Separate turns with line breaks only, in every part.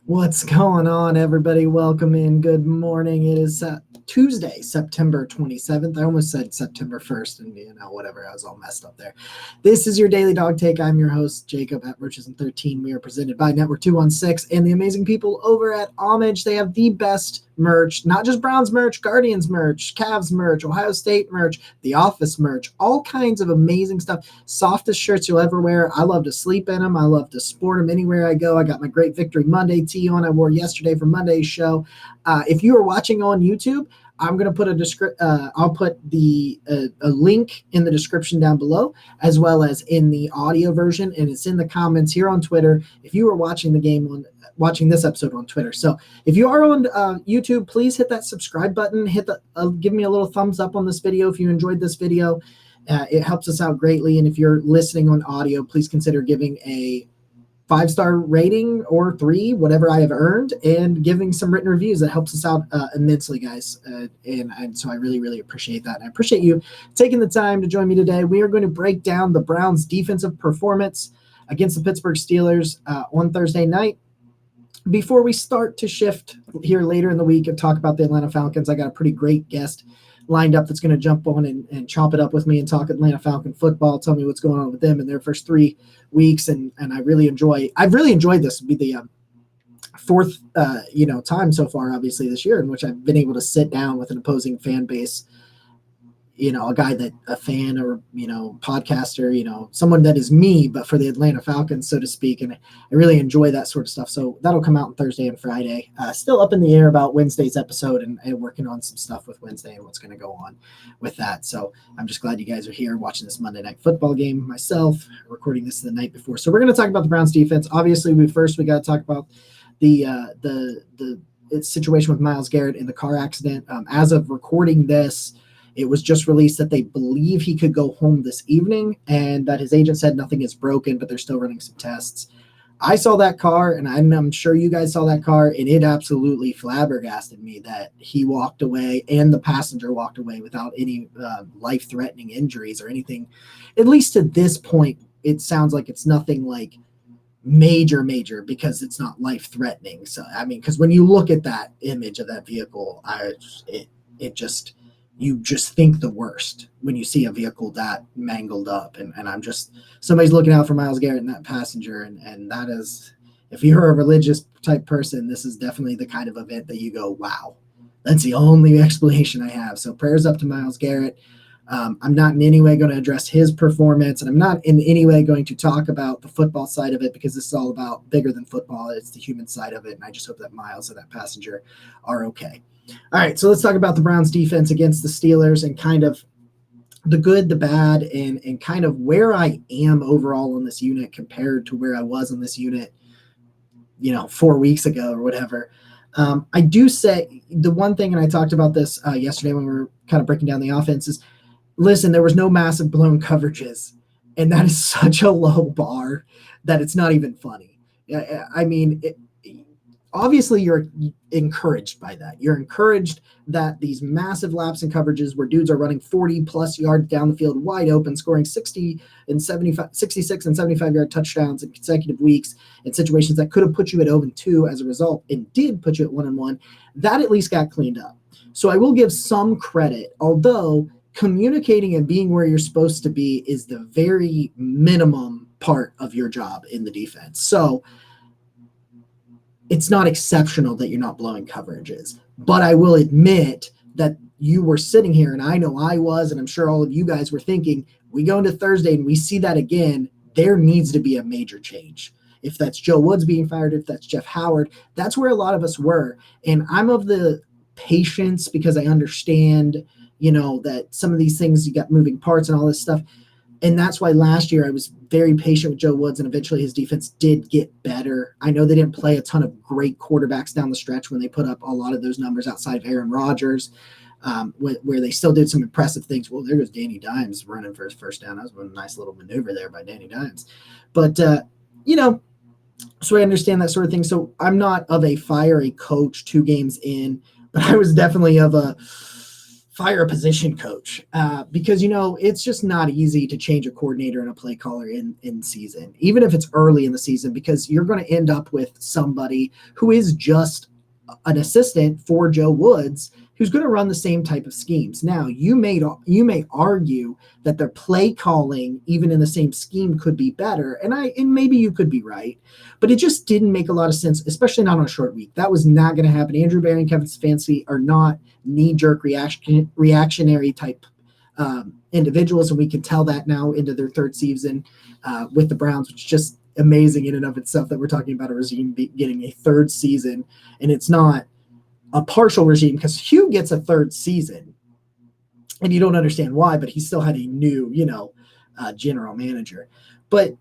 What's going on, everybody? Welcome in. Good morning. It is Tuesday, September 27th. I almost said September 1st, and whatever. I was all messed up there. This is your Daily Dog Take. I'm your host, Jacob at Roaches and 13. We are presented by Network 216 and the amazing people over at Homage. They have the best merch, not just Browns merch, Guardians merch, Cavs merch, Ohio State merch, The Office merch, all kinds of amazing stuff. Softest shirts you'll ever wear. I love to sleep in them. I love to sport them anywhere I go. I got my Great Victory Monday tee on. I wore yesterday for Monday's show. If you are watching on YouTube, I'm going to put I'll put a link in the description down below, as well as in the audio version, and it's in the comments here on Twitter. If you are watching watching this episode on Twitter. So if you are on YouTube, please hit that subscribe button. Give me a little thumbs up on this video if you enjoyed this video. It helps us out greatly. And if you're listening on audio, please consider giving a 5-star rating or 3, whatever I have earned, and giving some written reviews. That helps us out immensely, guys. And so I really, really appreciate that. And I appreciate you taking the time to join me today. We are going to break down the Browns' defensive performance against the Pittsburgh Steelers on Thursday night. Before we start to shift here later in the week and talk about the Atlanta Falcons, I got a pretty great guest lined up that's going to jump on and chop it up with me and talk Atlanta Falcon football, tell me what's going on with them in their first 3 weeks. And I've really enjoyed this. It'll be the fourth time so far, obviously, this year, in which I've been able to sit down with an opposing fan base, a fan or, podcaster, someone that is me, but for the Atlanta Falcons, so to speak. And I really enjoy that sort of stuff. So that'll come out on Thursday and Friday. Still up in the air about Wednesday's episode and working on some stuff with Wednesday and what's going to go on with that. So I'm just glad you guys are here watching this Monday Night Football game. Myself recording this the night before. So we're going to talk about the Browns defense. Obviously, we got to talk about the situation with Myles Garrett in the car accident. As of recording this, it was just released that they believe he could go home this evening and that his agent said nothing is broken, but they're still running some tests. I saw that car, and I'm sure you guys saw that car, and it absolutely flabbergasted me that he walked away and the passenger walked away without any life-threatening injuries or anything. At least to this point, it sounds like it's nothing like major, because it's not life-threatening. So, because when you look at that image of that vehicle, you just think the worst when you see a vehicle that mangled up. And somebody's looking out for Myles Garrett and that passenger. And that is, if you're a religious type person, this is definitely the kind of event that you go, wow, that's the only explanation I have. So prayers up to Myles Garrett. I'm not in any way going to address his performance, and I'm not in any way going to talk about the football side of it, because this is all about bigger than football. It's the human side of it. And I just hope that Myles and that passenger are okay. All right, so let's talk about the Browns defense against the Steelers and kind of the good, the bad, and kind of where I am overall on this unit compared to where I was on this unit, 4 weeks ago or whatever. I do say the one thing, and I talked about this yesterday when we were kind of breaking down the offense, is, listen, there was no massive blown coverages, and that is such a low bar that it's not even funny. Obviously, you're encouraged by that. You're encouraged that these massive laps in coverages where dudes are running 40-plus yards down the field wide open, scoring 66 and 75-yard touchdowns in consecutive weeks in situations that could have put you at 0-2 as a result and did put you at 1-1, that at least got cleaned up. So I will give some credit, although communicating and being where you're supposed to be is the very minimum part of your job in the defense. So it's not exceptional that you're not blowing coverages, but I will admit that you were sitting here, and I know I was, and I'm sure all of you guys were thinking, we go into Thursday and we see that again, there needs to be a major change. If that's Joe Woods being fired, if that's Jeff Howard, that's where a lot of us were. And I'm of the patience, because I understand, that some of these things, you got moving parts and all this stuff. And that's why last year I was very patient with Joe Woods, and eventually his defense did get better. I know they didn't play a ton of great quarterbacks down the stretch when they put up a lot of those numbers outside of Aaron Rodgers, where they still did some impressive things. Well, there was Danny Dimes running for his first down. That was a nice little maneuver there by Danny Dimes. But, so I understand that sort of thing. So I'm not of a fiery coach 2 games in, but I was definitely of a fire a position coach because, it's just not easy to change a coordinator and a play caller in season, even if it's early in the season, because you're going to end up with somebody who is just an assistant for Joe Woods who's going to run the same type of schemes. Now, you may argue that their play calling, even in the same scheme, could be better, and maybe you could be right, but it just didn't make a lot of sense, especially not on a short week. That was not going to happen. Andrew Berry and Kevin Stefanski are not knee-jerk reactionary type individuals, and we can tell that now into their third season with the Browns, which is just amazing in and of itself that we're talking about a regime getting a third season, and it's not a partial regime, because Hugh gets a third season and you don't understand why, but he still had a new, general manager. But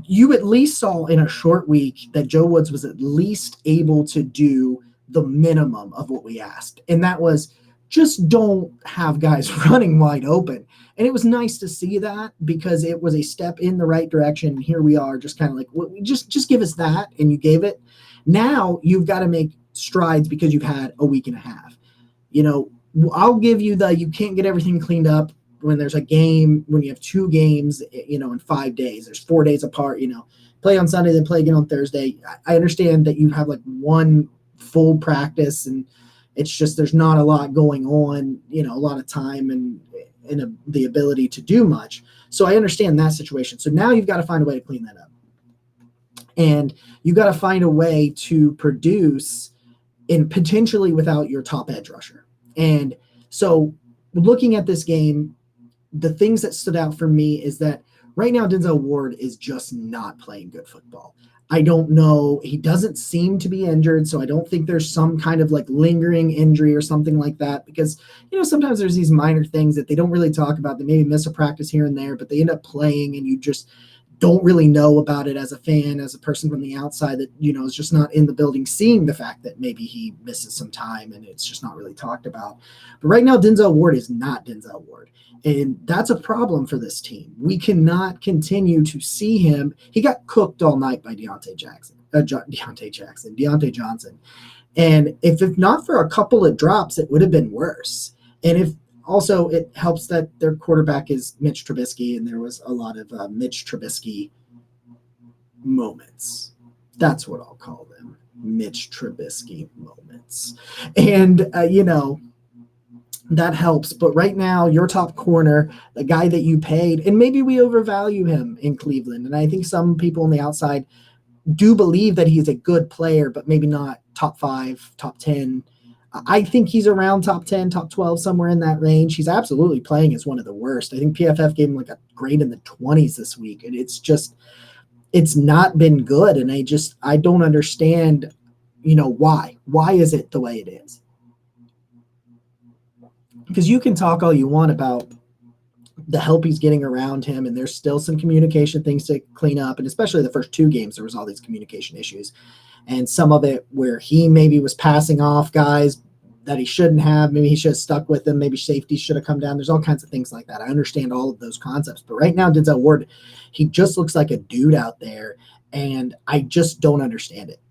you at least saw in a short week that Joe Woods was at least able to do the minimum of what we asked. And that was just don't have guys running wide open. And it was nice to see that, because it was a step in the right direction. And here we are just kind of like, well, just give us that. And you gave it. Now you've got to make strides because you've had a week and a half. I'll give you you can't get everything cleaned up when there's a game, when you have two games, in 5 days. There's 4 days apart, play on Sunday, then play again on Thursday. I understand that you have like one full practice and it's just there's not a lot going on, a lot of time and the ability to do much. So I understand that situation. So now you've got to find a way to clean that up. And you got to find a way to produce and potentially without your top edge rusher. And so looking at this game, the things that stood out for me is that right now Denzel Ward is just not playing good football. I don't know. He doesn't seem to be injured, so I don't think there's some kind of like lingering injury or something like that, because, sometimes there's these minor things that they don't really talk about. They maybe miss a practice here and there, but they end up playing and you just don't really know about it as a fan, as a person from the outside that, is just not in the building, seeing the fact that maybe he misses some time and it's just not really talked about. But right now, Denzel Ward is not Denzel Ward. And that's a problem for this team. We cannot continue to see him. He got cooked all night by Deontay Johnson. And if not for a couple of drops, it would have been worse. And also, it helps that their quarterback is Mitch Trubisky, and there was a lot of Mitch Trubisky moments. That's what I'll call them, Mitch Trubisky moments. And, that helps. But right now, your top corner, the guy that you paid, and maybe we overvalue him in Cleveland. And I think some people on the outside do believe that he's a good player, but maybe not top 5, top 10. I think he's around top 10, top 12, somewhere in that range. He's absolutely playing as one of the worst. I think PFF gave him like a grade in the 20s this week. And it's not been good. And I don't understand, why. Why is it the way it is? Because you can talk all you want about the help he's getting around him, and there's still some communication things to clean up. And especially the first 2 games, there was all these communication issues. And some of it where he maybe was passing off guys that he shouldn't have. Maybe he should have stuck with them. Maybe safety should have come down. There's all kinds of things like that. I understand all of those concepts. But right now, Denzel Ward, he just looks like a dude out there, and I just don't understand it.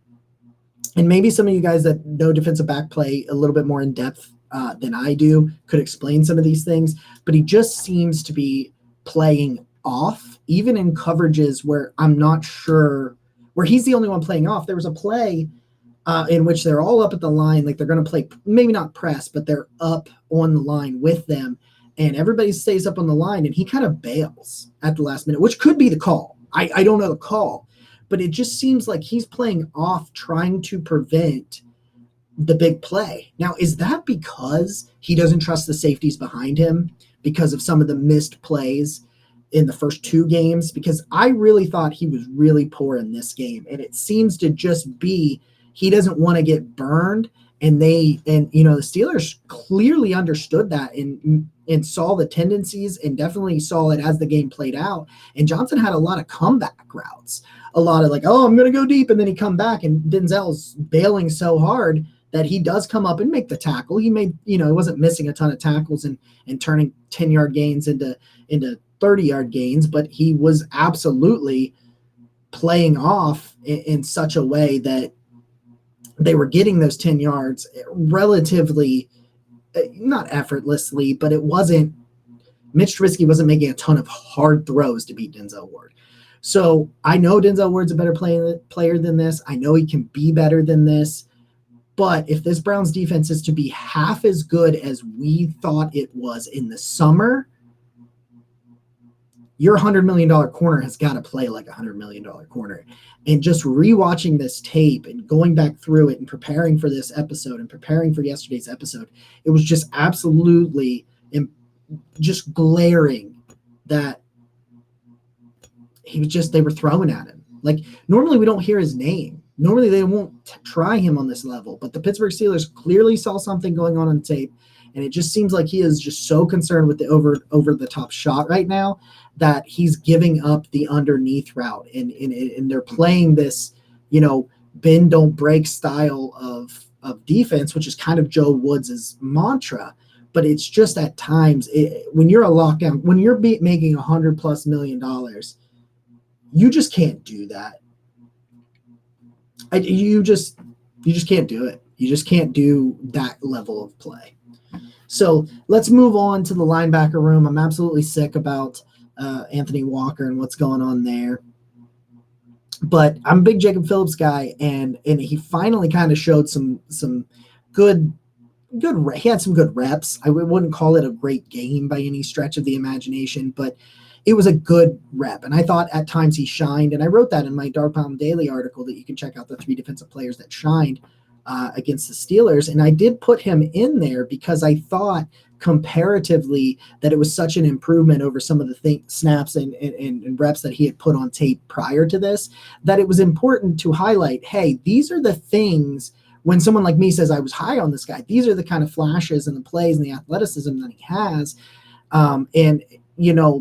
And maybe some of you guys that know defensive back play a little bit more in depth than I do could explain some of these things. But he just seems to be playing off, even in coverages where I'm not sure – where he's the only one playing off. There was a play in which they're all up at the line, like they're going to play, maybe not press, but they're up on the line with them, and everybody stays up on the line, and he kind of bails at the last minute, which could be the call. I don't know the call, but it just seems like he's playing off, trying to prevent the big play. Now, is that because he doesn't trust the safeties behind him because of some of the missed plays in the first 2 games? Because I really thought he was really poor in this game, and it seems to just be he doesn't want to get burned, and the Steelers clearly understood that and saw the tendencies and definitely saw it as the game played out. And Johnson had a lot of comeback routes, a lot of like, oh, I'm going to go deep, and then he come back, and Denzel's bailing so hard that he does come up and make the tackle. He made, he wasn't missing a ton of tackles and turning 10-yard gains into 30-yard gains, but he was absolutely playing off in such a way that they were getting those 10 yards relatively not effortlessly, but it wasn't. Mitch Trubisky wasn't making a ton of hard throws to beat Denzel Ward. So I know Denzel Ward's a better player than this. I know he can be better than this. But if this Browns defense is to be half as good as we thought it was in the summer, your $100 million corner has got to play like a $100 million corner. And just rewatching this tape and going back through it and preparing for this episode and preparing for yesterday's episode, it was just absolutely just glaring that they were throwing at him. Like, normally we don't hear his name. Normally they won't try him on this level, but the Pittsburgh Steelers clearly saw something going on tape, and it just seems like he is just so concerned with the over the top shot right now that he's giving up the underneath route, and they're playing this, bend don't break style of defense, which is kind of Joe Woods' mantra. But it's just at times when you're a lockdown, when you're making $100+ million, you just can't do that. You just can't do it. You just can't do that level of play. So let's move on to the linebacker room. I'm absolutely sick about Anthony Walker and what's going on there. But I'm a big Jacob Phillips guy, and he finally kind of showed some good. He had some good reps. I wouldn't call it a great game by any stretch of the imagination, but it was a good rep. And I thought at times he shined. And I wrote that in my Dark Pound Daily article that you can check out, the 3 defensive players that shined against the Steelers. And I did put him in there because I thought comparatively that it was such an improvement over some of the snaps and reps that he had put on tape prior to this, that it was important to highlight, hey, these are the things. When someone like me says I was high on this guy, these are the kind of flashes and the plays and the athleticism that he has.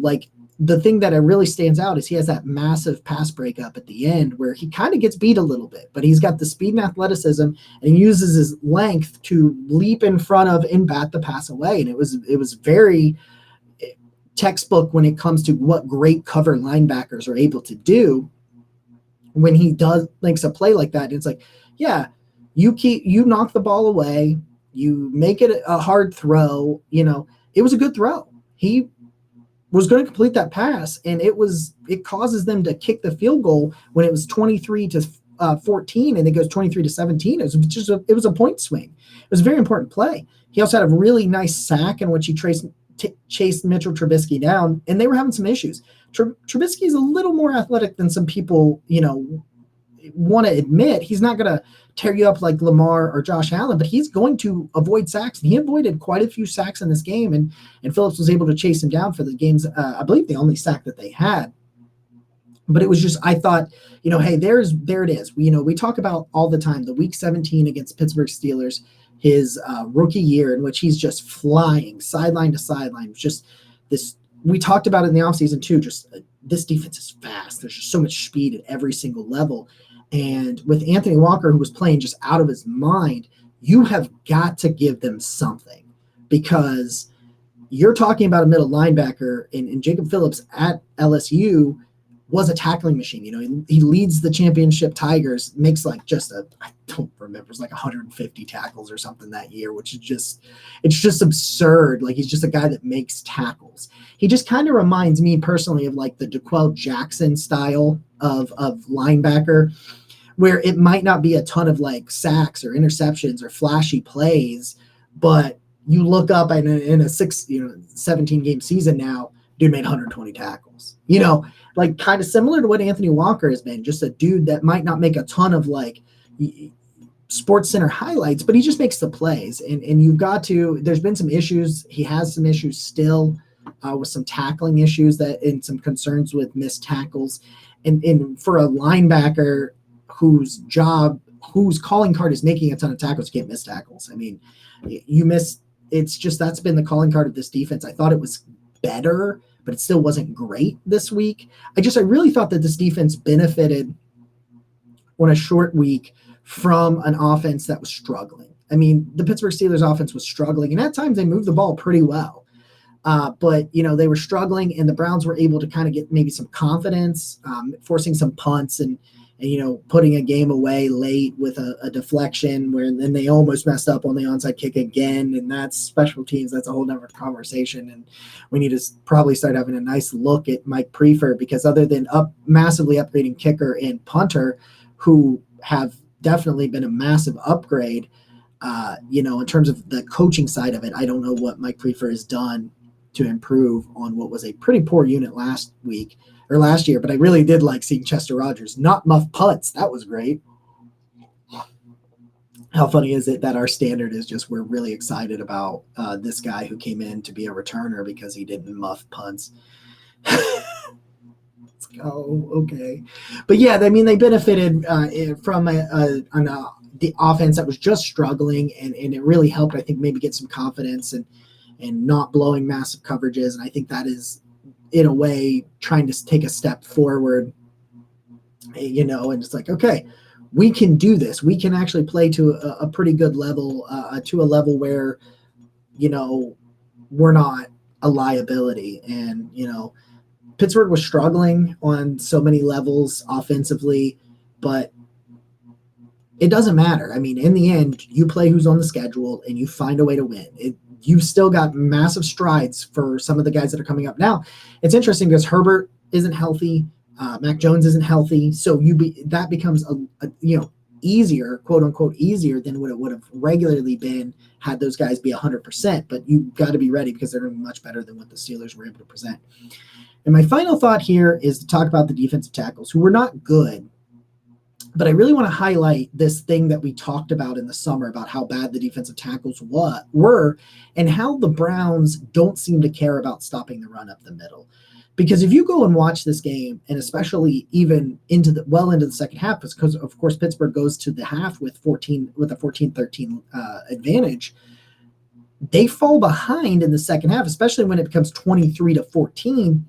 Like the thing that really stands out is he has that massive pass breakup at the end where he kind of gets beat a little bit, but he's got the speed and athleticism, and he uses his length to leap in front of and bat the pass away. And it was very textbook when it comes to what great cover linebackers are able to do when he makes a play like that. And it's like, yeah, you knock the ball away, you make it a hard throw. It was a good throw. He was going to complete that pass, and it causes them to kick the field goal when it was 23-14, and it goes 23-17. It was a point swing. It was a very important play. He also had a really nice sack in which he chased Mitchell Trubisky down, and they were having some issues. Trubisky is a little more athletic than some people, want to admit. He's not going to tear you up like Lamar or Josh Allen, but he's going to avoid sacks, and he avoided quite a few sacks in this game, and Phillips was able to chase him down for the game's, I believe, the only sack that they had. But it was just, I thought, hey, there it is. We talk about all the time the Week 17 against Pittsburgh Steelers, his rookie year, in which he's just flying sideline to sideline. Just this, we talked about it in the offseason too. Just this defense is fast. There's just so much speed at every single level. And with Anthony Walker, who was playing just out of his mind, you have got to give them something, because you're talking about a middle linebacker, and Jacob Phillips at LSU was a tackling machine. He leads the championship Tigers, makes I don't remember, it's like 150 tackles or something that year, which is it's just absurd. Like, he's just a guy that makes tackles. He just kind of reminds me personally of like the DeQuell Jackson style of linebacker, where it might not be a ton of like sacks or interceptions or flashy plays, but you look up in a 17 game season now, dude made 120 tackles, like kind of similar to what Anthony Walker has been, just a dude that might not make a ton of like Sports Center highlights, but he just makes the plays. And you've got to, there's been some issues. He has some issues still with some tackling issues and some concerns with missed tackles. And for a linebacker whose calling card is making a ton of tackles, you can't miss tackles. I mean, that's been the calling card of this defense. I thought it was better, but it still wasn't great this week. I really thought that this defense benefited on a short week from an offense that was struggling. I mean, the Pittsburgh Steelers offense was struggling, and at times they moved the ball pretty well. But they were struggling, and the Browns were able to kind of get maybe some confidence, forcing some punts and and putting a game away late with a deflection where then they almost messed up on the onside kick again, and that's special teams. That's a whole nother conversation, and we need to probably start having a nice look at Mike Prefer, because other than massively upgrading kicker and punter, who have definitely been a massive upgrade, in terms of the coaching side of it, I don't know what Mike Prefer has done to improve on what was a pretty poor unit last year, but I really did like seeing Chester Rogers not muff punts. That was great. How funny is it that our standard is just we're really excited about this guy who came in to be a returner because he didn't muff punts. Oh, okay. But yeah, I mean, they benefited from the offense that was just struggling, and it really helped, I think, maybe get some confidence and not blowing massive coverages. And I think that is, in a way, trying to take a step forward, and it's like, okay, we can do this. We can actually play to a pretty good level, to a level where, we're not a liability. And, Pittsburgh was struggling on so many levels offensively, but it doesn't matter. I mean, in the end, you play who's on the schedule and you find a way to win. You've still got massive strides for some of the guys that are coming up. Now, it's interesting because Herbert isn't healthy. Mac Jones isn't healthy. So that becomes easier, quote unquote, easier than what it would have regularly been had those guys be 100%. But you've got to be ready because they're going to be much better than what the Steelers were able to present. And my final thought here is to talk about the defensive tackles, who were not good. But I really want to highlight this thing that we talked about in the summer about how bad the defensive tackles were and how the Browns don't seem to care about stopping the run up the middle. Because if you go and watch this game, and especially even into the second half, because of course Pittsburgh goes to the half with a 14-13 advantage, they fall behind in the second half, especially when it becomes 23-14.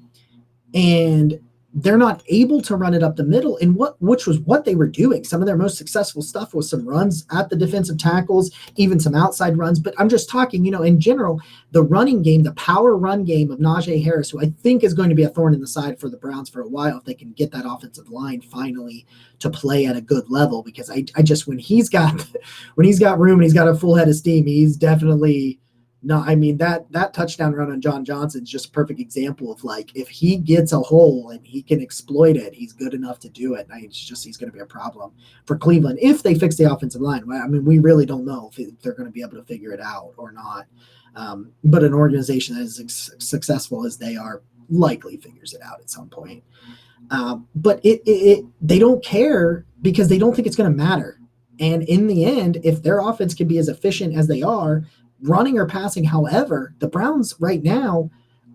And they're not able to run it up the middle, which was what they were doing. Some of their most successful stuff was some runs at the defensive tackles, even some outside runs. But I'm just talking, in general, the running game, the power run game of Najee Harris, who I think is going to be a thorn in the side for the Browns for a while if they can get that offensive line finally to play at a good level. Because I just when he's got room and he's got a full head of steam, he's definitely. No, I mean, that touchdown run on John Johnson is just a perfect example of, like, if he gets a hole and he can exploit it, he's good enough to do it. He's going to be a problem for Cleveland if they fix the offensive line. I mean, we really don't know if they're going to be able to figure it out or not. But an organization that is successful as they are likely figures it out at some point. But they don't care because they don't think it's going to matter. And in the end, if their offense can be as efficient as they are, running or passing, however, the Browns right now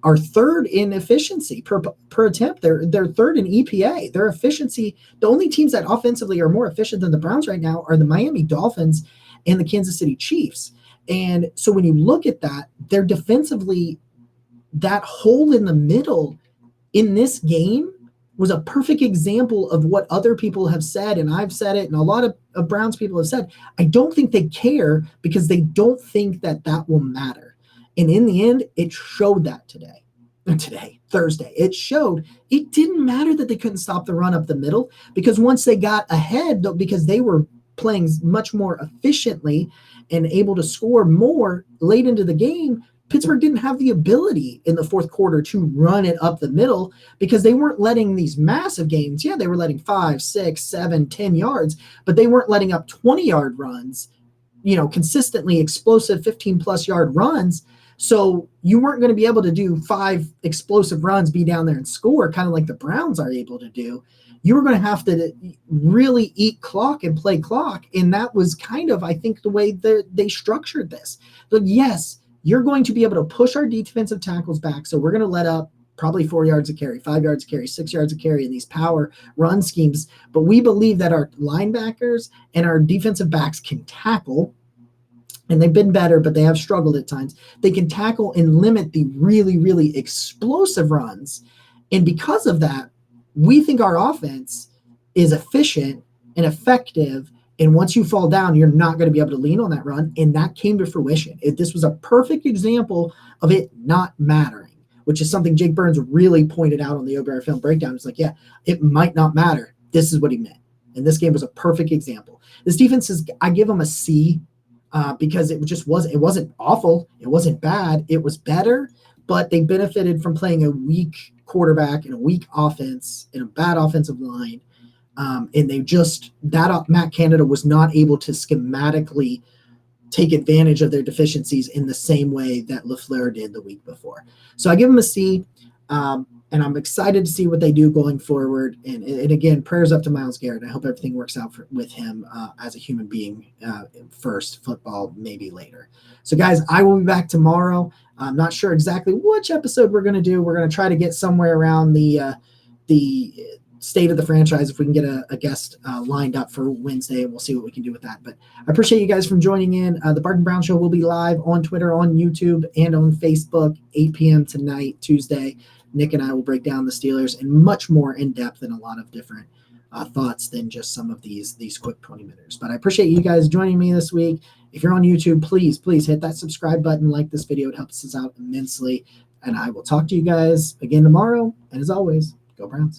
are third in efficiency per attempt. They're third in EPA. Their efficiency, the only teams that offensively are more efficient than the Browns right now are the Miami Dolphins and the Kansas City Chiefs. And so when you look at that, they're defensively, that hole in the middle in this game was a perfect example of what other people have said, and I've said it, and a lot of Browns people have said. I don't think they care because they don't think that will matter. And in the end, it showed that Thursday. It showed it didn't matter that they couldn't stop the run up the middle, because once they got ahead, because they were playing much more efficiently and able to score more late into the game, Pittsburgh didn't have the ability in the fourth quarter to run it up the middle because they weren't letting these massive gains. Yeah, they were letting 5, 6, 7, 10 yards, but they weren't letting up 20-yard runs, consistently explosive 15-plus yard runs. So you weren't going to be able to do 5 explosive runs, be down there and score, kind of like the Browns are able to do. You were going to have to really eat clock and play clock. And that was kind of, I think, the way they structured this. But yes, you're going to be able to push our defensive tackles back. So we're going to let up probably 4 yards a carry, 5 yards a carry, 6 yards a carry in these power run schemes. But we believe that our linebackers and our defensive backs can tackle, and they've been better, but they have struggled at times. They can tackle and limit the really, really explosive runs. And because of that, we think our offense is efficient and effective. And once you fall down, you're not going to be able to lean on that run. And that came to fruition. This was a perfect example of it not mattering, which is something Jake Burns really pointed out on the OBR film breakdown. It's like, yeah, it might not matter. This is what he meant. And this game was a perfect example. This defense is, I give them a C because it wasn't awful. It wasn't bad. It was better, but they benefited from playing a weak quarterback and a weak offense and a bad offensive line. And Matt Canada was not able to schematically take advantage of their deficiencies in the same way that LaFleur did the week before. So I give them a C, and I'm excited to see what they do going forward. And again, prayers up to Myles Garrett. I hope everything works out with him as a human being first, football maybe later. So guys, I will be back tomorrow. I'm not sure exactly which episode we're going to do. We're going to try to get somewhere around the state of the franchise if we can get a guest lined up for Wednesday, and we'll see what we can do with that. But I appreciate you guys from joining in. The Barton Brown Show will be live on Twitter, on YouTube, and on Facebook, 8 p.m. tonight, Tuesday. Nick and I will break down the Steelers in much more in depth and a lot of different thoughts than just some of these quick 20-minuters. But I appreciate you guys joining me this week. If you're on YouTube, please hit that subscribe button, like this video. It helps us out immensely. And I will talk to you guys again tomorrow. And as always, go Browns.